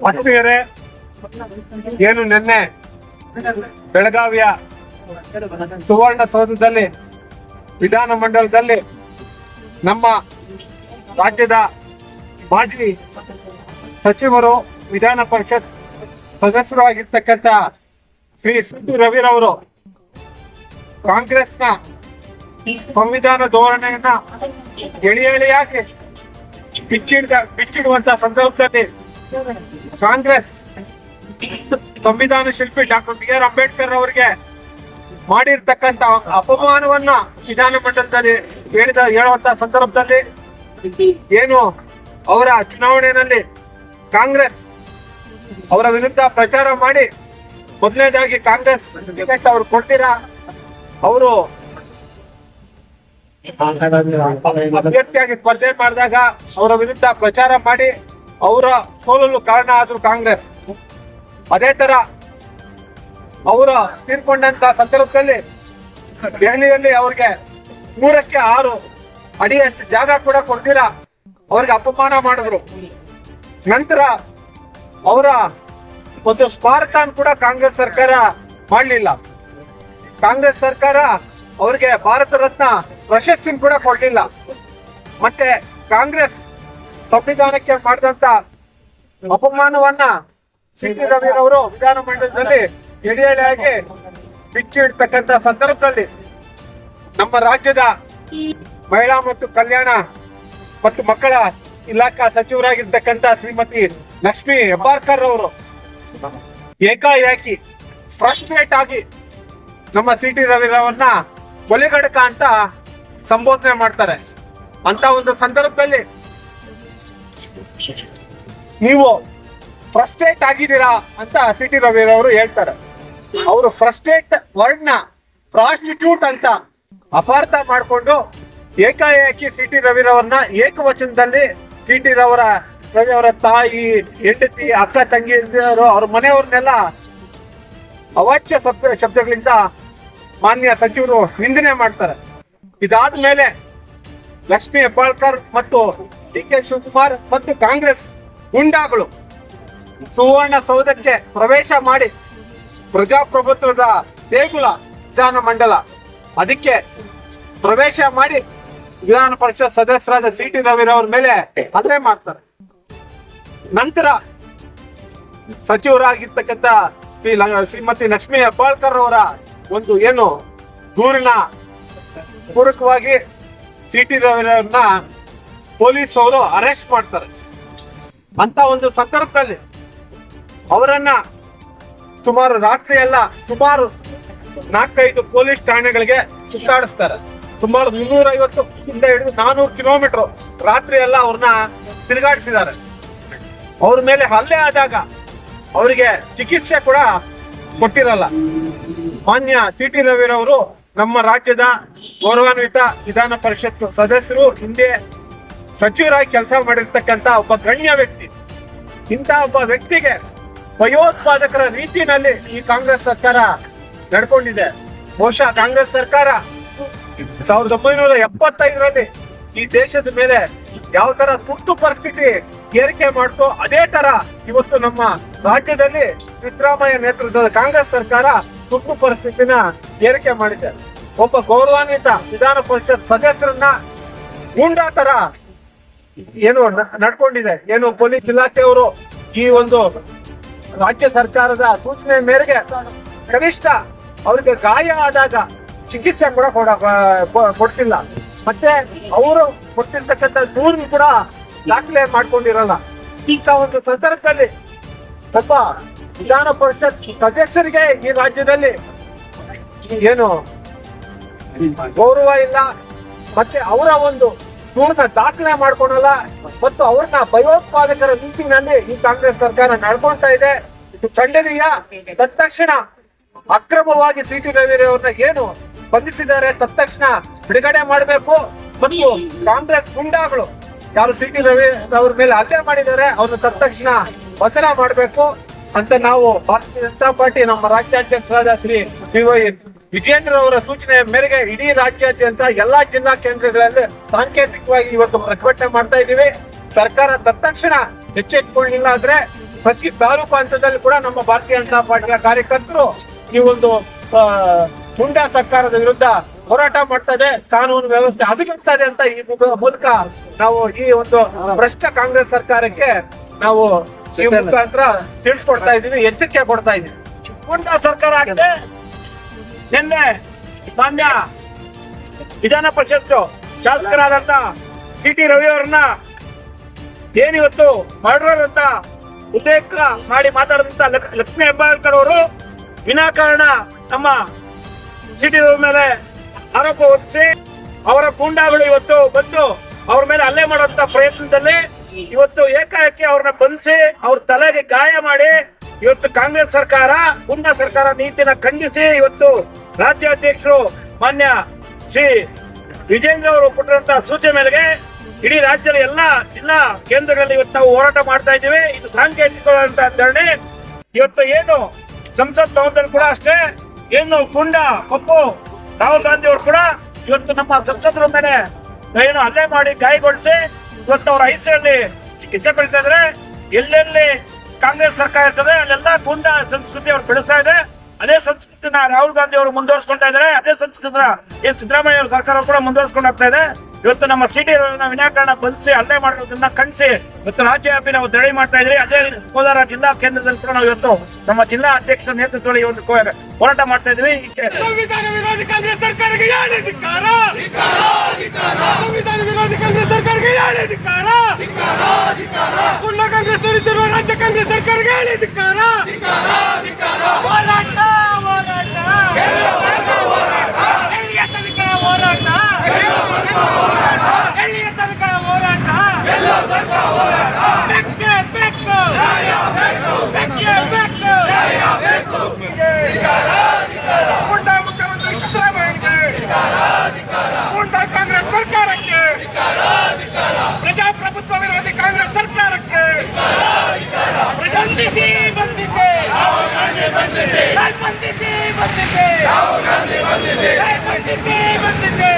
ಆತ್ಮೀಯರೇ, ಏನು ನಿನ್ನೆ ಬೆಳಗಾವಿಯ ಸುವರ್ಣಸೌಧದಲ್ಲಿ ವಿಧಾನಮಂಡಲದಲ್ಲಿ ನಮ್ಮ ರಾಜ್ಯದ ಮಾಜಿ ಸಚಿವರು ವಿಧಾನ ಪರಿಷತ್ ಸದಸ್ಯರು ಆಗಿರ್ತಕ್ಕಂಥ ಶ್ರೀ ಸಿ.ಟಿ. ರವಿರವರು ಕಾಂಗ್ರೆಸ್ನ ಸಂವಿಧಾನ ಧೋರಣೆಯನ್ನ ಎಳೆಯಾಗಿ ಬಿಚ್ಚಿಡುವಂತ ಸಂದರ್ಭದಲ್ಲಿ ಕಾಂಗ್ರೆಸ್ ಸಂವಿಧಾನ ಶಿಲ್ಪಿ ಡಾಕ್ಟರ್ ಬಿ.ಆರ್. ಅಂಬೇಡ್ಕರ್ ಅವರಿಗೆ ಮಾಡಿರ್ತಕ್ಕಂಥ ಅಪಮಾನವನ್ನ ವಿಧಾನಮಂಡಲದಲ್ಲಿ ಹೇಳುವಂತ ಸಂದರ್ಭದಲ್ಲಿ ಏನು ಅವರ ಚುನಾವಣೆಯಲ್ಲಿ ಕಾಂಗ್ರೆಸ್ ಅವರ ವಿರುದ್ಧ ಪ್ರಚಾರ ಮಾಡಿ ಮೊದಲನೇದಾಗಿ ಕಾಂಗ್ರೆಸ್ ಟಿಕೆಟ್ ಅವ್ರು ಕೊಡ್ತೀರಾ, ಅವರು ಅಭ್ಯರ್ಥಿಯಾಗಿ ಸ್ಪರ್ಧೆ ಮಾಡಿದಾಗ ಅವರ ವಿರುದ್ಧ ಪ್ರಚಾರ ಮಾಡಿ ಅವರ ಸೋಲಲು ಕಾರಣ ಆದ್ರು ಕಾಂಗ್ರೆಸ್. ಅದೇ ತರ ಅವರ ತೀರ್ಕೊಂಡಂತ ಸಂದರ್ಭದಲ್ಲಿ ದೆಹಲಿಯಲ್ಲಿ ಅವ್ರಿಗೆ 3ಕ್ಕೆ 6 ಅಡಿಯಷ್ಟು ಜಾಗ ಕೂಡ ಕೊಡ್ತೀರಾ ಅವ್ರಿಗೆ ಅಪಮಾನ ಮಾಡಿದ್ರು. ನಂತರ ಅವರ ಒಂದು ಸ್ಮಾರಕ ಕೂಡ ಕಾಂಗ್ರೆಸ್ ಸರ್ಕಾರ ಮಾಡಲಿಲ್ಲ. ಕಾಂಗ್ರೆಸ್ ಸರ್ಕಾರ ಅವ್ರಿಗೆ ಭಾರತ ರತ್ನ ಪ್ರಶಸ್ತಿ ಕೂಡ ಕೊಡ್ಲಿಲ್ಲ. ಮತ್ತೆ ಕಾಂಗ್ರೆಸ್ ಸಂವಿಧಾನಕ್ಕೆ ಮಾಡಿದಂತ ಅಪಮಾನವನ್ನ ಸಿ.ಟಿ. ರವಿರವರು ವಿಧಾನಮಂಡಲದಲ್ಲಿ ಎಡೆಯಾಗಿ ಬಿಚ್ಚಿಡ್ತಕ್ಕಂಥ ಸಂದರ್ಭದಲ್ಲಿ ನಮ್ಮ ರಾಜ್ಯದ ಮಹಿಳಾ ಮತ್ತು ಕಲ್ಯಾಣ ಮತ್ತು ಮಕ್ಕಳ ಇಲಾಖಾ ಸಚಿವರಾಗಿರ್ತಕ್ಕಂಥ ಶ್ರೀಮತಿ ಲಕ್ಷ್ಮೀ ಹೆಬ್ಬಾಳ್ಕರ್ ಅವರು ಏಕಾಏಕಿ ಫ್ರಸ್ಟ್ರೇಟ್ ಆಗಿ ನಮ್ಮ ಸಿ.ಟಿ. ರವಿರವರನ್ನ ಕೊಲೆಗಡಕ ಅಂತ ಸಂಬೋಧನೆ ಮಾಡ್ತಾರೆ. ಅಂತ ಒಂದು ಸಂದರ್ಭದಲ್ಲಿ ನೀವು ಫ್ರಸ್ಟ್ರೇಟ್ ಆಗಿದ್ದೀರಾ ಅಂತ ಸಿ.ಟಿ. ರವಿರವರು ಹೇಳ್ತಾರೆ. ಅವರು ಫ್ರಸ್ಟ್ರೇಟ್ ವರ್ಡ್ ನ ಪ್ರಾಸ್ಟಿಟ್ಯೂಟ್ ಅಂತ ಅಪಾರ್ಥ ಮಾಡಿಕೊಂಡು ಏಕಾಏಕಿ ಸಿ.ಟಿ. ರವಿರವರನ್ನ ಏಕವಚನದಲ್ಲಿ ಸಿ.ಟಿ. ರವಿಯವರ ತಾಯಿ, ಹೆಂಡತಿ, ಅಕ್ಕ ತಂಗಿಯರು, ಅವ್ರ ಮನೆಯವ್ರನ್ನೆಲ್ಲ ಅವಾಚ್ಯ ಶಬ್ದಗಳಿಂದ ಮಾನ್ಯ ಸಚಿವರು ನಿಂದನೆ ಮಾಡ್ತಾರೆ. ಇದಾದ್ಮೇಲೆ ಲಕ್ಷ್ಮೀ ಹೆಬ್ಬಾಳ್ಕರ್ ಮತ್ತು ಡಿ.ಕೆ. ಶಿವಕುಮಾರ್ ಮತ್ತು ಕಾಂಗ್ರೆಸ್ ಗುಂಡಾಗಳು ಸುವರ್ಣಸೌಧಕ್ಕೆ ಪ್ರವೇಶ ಮಾಡಿ ಪ್ರಜಾಪ್ರಭುತ್ವದ ದೇಗುಲ ವಿಧಾನಮಂಡಲ ಅದಕ್ಕೆ ಪ್ರವೇಶ ಮಾಡಿ ವಿಧಾನ ಪರಿಷತ್ ಸದಸ್ಯರಾದ ಸಿ.ಟಿ. ರವಿರವರ ಮೇಲೆ ಹಲ್ಲೆ ಮಾಡ್ತಾರೆ. ನಂತರ ಸಚಿವರಾಗಿರ್ತಕ್ಕಂಥ ಶ್ರೀಮತಿ ಲಕ್ಷ್ಮೀ ಹೆಬ್ಬಾಳ್ಕರ್ ಅವರ ಒಂದು ಏನು ದೂರಿನ ಪೂರಕವಾಗಿ ಸಿ.ಟಿ. ರವಿರವರನ್ನ ಪೊಲೀಸ್ ಅವರು ಅರೆಸ್ಟ್ ಮಾಡ್ತಾರೆ. ಅಂತ ಒಂದು ಸಂದರ್ಭದಲ್ಲಿ ಅವರನ್ನ ರಾತ್ರಿ ಎಲ್ಲ ಸುಮಾರು 4-5 ಪೊಲೀಸ್ ಠಾಣೆಗಳಿಗೆ ಸುತ್ತಾಡಿಸ್ತಾರೆ. ಸುಮಾರು 350 ಇಂದ ಹಿಡಿದು 400 ಕಿಲೋಮೀಟರ್ ರಾತ್ರಿ ಎಲ್ಲ ಅವ್ರನ್ನ ತಿರುಗಾಡಿಸಿದ್ದಾರೆ. ಅವ್ರ ಮೇಲೆ ಹಲ್ಲೆ ಆದಾಗ ಅವರಿಗೆ ಚಿಕಿತ್ಸೆ ಕೂಡ ಕೊಟ್ಟಿರಲ್ಲ. ಮಾನ್ಯ ಸಿ.ಟಿ. ರವಿರವರು ನಮ್ಮ ರಾಜ್ಯದ ಗೌರವಾನ್ವಿತ ವಿಧಾನ ಪರಿಷತ್ ಸದಸ್ಯರು, ಹಿಂದೆ ಸಚಿವರಾಗಿ ಕೆಲಸ ಮಾಡಿರ್ತಕ್ಕಂಥ ಒಬ್ಬ ಗಣ್ಯ ವ್ಯಕ್ತಿ. ಇಂಥ ಒಬ್ಬ ವ್ಯಕ್ತಿಗೆ ಭಯೋತ್ಪಾದಕರ ರೀತಿಯಲ್ಲಿ ಈ ಕಾಂಗ್ರೆಸ್ ಸರ್ಕಾರ ನಡ್ಕೊಂಡಿದೆ. ಬಹುಶಃ ಕಾಂಗ್ರೆಸ್ ಸರ್ಕಾರ 1975ರಲ್ಲಿ ಈ ದೇಶದ ಮೇಲೆ ಯಾವ ತರ ತುರ್ತು ಪರಿಸ್ಥಿತಿ ಏರಿಕೆ ಮಾಡ್ತೋ ಅದೇ ತರ ಇವತ್ತು ನಮ್ಮ ರಾಜ್ಯದಲ್ಲಿ ಸಿದ್ದರಾಮಯ್ಯ ನೇತೃತ್ವದ ಕಾಂಗ್ರೆಸ್ ಸರ್ಕಾರ ತುರ್ತು ಪರಿಸ್ಥಿತಿನ ಏರಿಕೆ ಮಾಡಿದೆ. ಒಬ್ಬ ಗೌರವಾನ್ವಿತ ವಿಧಾನ ಪರಿಷತ್ ಸದಸ್ಯರನ್ನ ಗೂಂಡಾ ತರ ಏನು ನಡ್ಕೊಂಡಿದೆ. ಏನು ಪೊಲೀಸ್ ಇಲಾಖೆಯವರು ಈ ಒಂದು ರಾಜ್ಯ ಸರ್ಕಾರದ ಸೂಚನೆ ಮೇರೆಗೆ ಕನಿಷ್ಠ ಅವ್ರಿಗೆ ಗಾಯ ಆದಾಗ ಚಿಕಿತ್ಸೆ ಕೂಡ ಕೊಡ್ಸಿಲ್ಲ. ಮತ್ತೆ ಅವರು ಕೊಟ್ಟಿರ್ತಕ್ಕಂಥ ದೂರು ಕೂಡ ದಾಖಲೆ ಮಾಡ್ಕೊಂಡಿರಲ್ಲ. ಇಂಥ ಒಂದು ಸಂದರ್ಭದಲ್ಲಿ ಒಬ್ಬ ವಿಧಾನ ಪರಿಷತ್ ಸದಸ್ಯರಿಗೆ ಈ ರಾಜ್ಯದಲ್ಲಿ ಏನು ಗೌರವ ಇಲ್ಲ, ಮತ್ತೆ ಅವರ ಒಂದು ದೂರನ್ನ ದಾಖಲೆ ಮಾಡ್ಕೊಳಲ್ಲ, ಮತ್ತು ಅವ್ರನ್ನ ಭಯೋತ್ಪಾದಕರ ನೀತಿನಲ್ಲಿ ಈ ಕಾಂಗ್ರೆಸ್ ಸರ್ಕಾರ ನಡ್ಕೊಳ್ತಾ ಇದೆ. ಇದು ಖಂಡನೀಯ. ತತ್ಕ್ಷಣ ಅಕ್ರಮವಾಗಿ ಸಿ.ಟಿ. ರವಿರವರನ್ನ ಏನು ಬಂಧಿಸಿದ್ದಾರೆ ತತ್ಕ್ಷಣ ಬಿಡುಗಡೆ ಮಾಡಬೇಕು. ಮತ್ತು ಕಾಂಗ್ರೆಸ್ ಗುಂಡಾಗಳು ಯಾರು ಸಿ.ಟಿ. ರವಿ ಅವ್ರ ಮೇಲೆ ಹಲ್ಲೆ ಮಾಡಿದ್ದಾರೆ ಅವ್ರನ್ನ ತತ್ಕ್ಷಣ ಬಂಧನ ಮಾಡಬೇಕು ಅಂತ ನಾವು ಭಾರತೀಯ ಜನತಾ ಪಾರ್ಟಿ ನಮ್ಮ ರಾಜ್ಯಾಧ್ಯಕ್ಷರಾದ ಶ್ರೀ ಪಿ.ವೈ. ವಿಜೇಂದ್ರ ಅವರ ಸೂಚನೆ ಮೇರೆಗೆ ಇಡೀ ರಾಜ್ಯಾದ್ಯಂತ ಎಲ್ಲಾ ಜಿಲ್ಲಾ ಕೇಂದ್ರಗಳಲ್ಲಿ ಸಾಂಕೇತಿಕವಾಗಿ ಇವತ್ತು ಪ್ರತಿಭಟನೆ ಮಾಡ್ತಾ ಇದ್ದೀವಿ. ಸರ್ಕಾರ ತತ್ಕ್ಷಣ ಎಚ್ಚೆತ್ತುಕೊಳ್ಳಿಲ್ಲ ಆದ್ರೆ ಪ್ರತಿ ತಾಲೂಕು ಹಂತದಲ್ಲಿ ಕೂಡ ನಮ್ಮ ಭಾರತೀಯ ಜನತಾ ಪಾರ್ಟಿಯ ಕಾರ್ಯಕರ್ತರು ಈ ಒಂದು ಗುಂಡಾ ಸರ್ಕಾರದ ವಿರುದ್ಧ ಹೋರಾಟ ಮಾಡ್ತಾ ಇದೆ, ಕಾನೂನು ವ್ಯವಸ್ಥೆ ಹದಗೆಡ್ತಾ ಇದೆ ಅಂತ ಈ ಮೂಲಕ ನಾವು ಈ ಒಂದು ಭ್ರಷ್ಟ ಕಾಂಗ್ರೆಸ್ ಸರ್ಕಾರಕ್ಕೆ ನಾವು ಈ ಮುಖಾಂತರ ತಿಳಿಸ್ಕೊಡ್ತಾ ಇದೀವಿ, ಎಚ್ಚರಿಕೆ ಕೊಡ್ತಾ ಇದೀವಿ. ಗುಂಡಾ ಸರ್ಕಾರ ಆಗಿದೆ. ನಿನ್ನೆ ಮಾನ್ಯ ವಿಧಾನ ಪರಿಷತ್ ಶಾಸಕರಾದಂತ ಸಿ.ಟಿ. ರವಿ ಅವರನ್ನ ಏನಿವತ್ತು ಮರ್ಡರ್ ಅಂತ ಉಲ್ಲೇಖ ಮಾಡಿ ಮಾತಾಡಿದಂತ ಲಕ್ಷ್ಮೀ ಹೆಬ್ಬಾಳ್ಕರ್ ಅವರು ವಿನಾಕಾರಣ ನಮ್ಮ ಸಿ.ಟಿ. ರವಿ ಮೇಲೆ ಆರೋಪ ಹೊರಿಸಿ ಅವರ ಗೂಂಡಾಗಳು ಇವತ್ತು ಬಂದು ಅವ್ರ ಮೇಲೆ ಹಲ್ಲೆ ಮಾಡುವಂತ ಪ್ರಯತ್ನದಲ್ಲಿ ಇವತ್ತು ಏಕಾಏಕಿ ಅವ್ರನ್ನ ಬಂಧಿಸಿ ಅವ್ರ ತಲೆಗೆ ಗಾಯ ಮಾಡಿ ಇವತ್ತು ಕಾಂಗ್ರೆಸ್ ಸರ್ಕಾರ ಗುಂಡಾ ಸರ್ಕಾರ ನೀತಿನ ಖಂಡಿಸಿ ಇವತ್ತು ರಾಜ್ಯಾಧ್ಯಕ್ಷರು ಮಾನ್ಯ ಶ್ರೀ ವಿಜೇಂದ್ರ ಅವರು ಕೊಟ್ಟಿರುವಂತಹ ಸೂಚನೆ ಮೇರೆಗೆ ಇಡೀ ರಾಜ್ಯದ ಎಲ್ಲಾ ಜಿಲ್ಲಾ ಕೇಂದ್ರಗಳಲ್ಲಿ ಇವತ್ತು ನಾವು ಹೋರಾಟ ಮಾಡ್ತಾ ಇದ್ದೀವಿ. ಇದು ಸಾಂಕೇತಿಕವಾದಂತ ಧರಣಿ. ಇವತ್ತು ಏನು ಸಂಸತ್ ಭವನದಲ್ಲಿ ಕೂಡ ಅಷ್ಟೇ ಏನು ಗುಂಡಾ ಪಪ್ಪು ರಾಹುಲ್ ಗಾಂಧಿ ಅವರು ಕೂಡ ಇವತ್ತು ನಮ್ಮ ಸಂಸದರ ಮೇಲೆ ಏನು ಹಲ್ಲೆ ಮಾಡಿ ಗಾಯಗೊಳಿಸಿ ಇವತ್ತು ಅವ್ರ ಐಸಿಯಲ್ಲಿ ಚಿಕಿತ್ಸೆ ಪಡಿತಾ ಇದ್ರೆ, ಎಲ್ಲೆಲ್ಲಿ ಕಾಂಗ್ರೆಸ್ ಸರ್ಕಾರ ಇರ್ತದೆ ಅಲ್ಲೆಲ್ಲ ಗುಂಡಾ ಸಂಸ್ಕೃತಿ ಅವ್ರು ಬೆಳೆಸ್ತಾ ಇದೆ. ಅದೇ ಸಂಸ್ಕೃತಿನ ರಾಹುಲ್ ಗಾಂಧಿ ಅವರು ಮುಂದುವರ್ಸ್ಕೊಳ್ತಾ ಇದ್ದಾರೆ. ಅದೇ ಸಂಸ್ಕೃತಿನ ಏನ್ ಸಿದ್ದರಾಮಯ್ಯ ಅವ್ರ ಸರ್ಕಾರ ಕೂಡ ಮುಂದುವರ್ಸ್ಕೊಂಡು ಹೋಗ್ತಾ ಇದೆ. ಇವತ್ತು ನಮ್ಮ ಸಿ.ಟಿ. ವಿನಾಕಾರಣ ಬಂಧಿಸಿ ಹಲ್ಲೆ ಮಾಡಿರೋದನ್ನ ಖಂಡಿಸಿ ಇವತ್ತು ರಾಜ್ಯವ್ಯಾಪಿ ನಾವು ಧರಣಿ ಮಾಡ್ತಾ ಇದ್ರಿ. ಅದೇ ಕೋಲಾರ ಜಿಲ್ಲಾ ಕೇಂದ್ರದಲ್ಲಿ ಕೂಡ ನಾವು ಇವತ್ತು ನಮ್ಮ ಜಿಲ್ಲಾ ಅಧ್ಯಕ್ಷರ ನೇತೃತ್ವದಲ್ಲಿ ಒಂದು ಹೋರಾಟ ಮಾಡ್ತಾ ಇದ್ವಿ. ಸಂವಿಧಾನ ವಿರೋಧಿ ಕಾಂಗ್ರೆಸ್ ಸರ್ಕಾರಕ್ಕೆ ಹೇಳಿ ಧಿಕ್ಕಾರ, ಸಂವಿಧಾನ ವಿರೋಧಿ ಕಾಂಗ್ರೆಸ್ ಸರ್ಕಾರಕ್ಕೆ ಹೇಳಿ ಧಿಕ್ಕಾರ, ಪುಣ್ಯ ಕಾಂಗ್ರೆಸ್ ನಡೆಯುತ್ತಿರುವ ರಾಜ್ಯ ಕಾಂಗ್ರೆಸ್ ಸರ್ಕಾರಕ್ಕೆ ಹೇಳಿ ಧಿಕ್ಕಾರ. ಹೋರಾಟ ಹೋರಾಟ ಎಲ್ಲಿಯ ತನಕ ಹೋರಾಟ, ಎಲ್ಲಿಯ ತನಕ ಹೋರಾಟ, ಬೆಕ್ಕೆ ಬೇಕು, ಬೆಕ್ಕೆ ಬೇಕು, ಗುಂಡಾ ಮುಖ್ಯಮಂತ್ರಿ ಸಿದ್ದರಾಮಯ್ಯಗೆ, ಗುಂಡಾ ಕಾಂಗ್ರೆಸ್ ಸರ್ಕಾರಕ್ಕೆ, ಪ್ರಜಾಪ್ರಭುತ್ವ ವಿರೋಧಿ ಕಾಂಗ್ರೆಸ್ ಸರ್ಕಾರಕ್ಕೆ ಬಂಧಿಸಿ ಬಂಧಿಸಿ ಬಂಧಿಸಿ ಬಂಧಿಸಿ ಬಂಧಿಸಿ ಬಂಧಿಸಿ ಬಂಧಿಸಿ